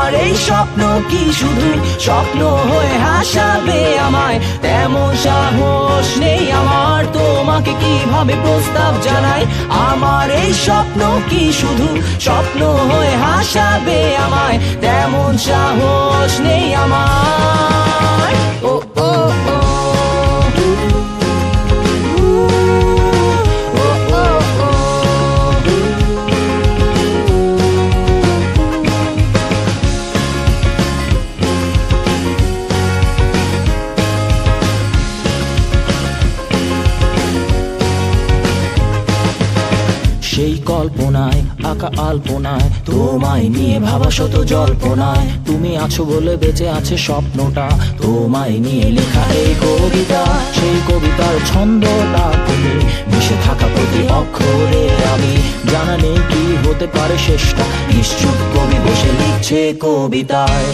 আমার এই স্বপ্ন কি শুধু স্বপ্ন হয়ে হাসাবে আমায়, তেমন সাহস নেই আমার তোমাকে কিভাবে প্রস্তাব জানাই। আমার এই স্বপ্ন কি শুধু স্বপ্ন হয়ে হাসাবে আমায়, তেমন সাহস নেই আমার। ও ও ও সেই কল্পনায় আঁকা আলপনায় তোমায় নিয়ে ভাবা শত জল্পনায়, তুমি আছো বলে বেঁচে আছে স্বপ্নটা, তোমায় নিয়ে লেখা এই কবিতা। সেই কবিতার ছন্দটা তুমি মিশে থাকা প্রতি অক্ষরে আমি, জানা নেই কি হতে পারে শেষটা, নিশ্চুপ কবি বসে লিখছে কবিতায়।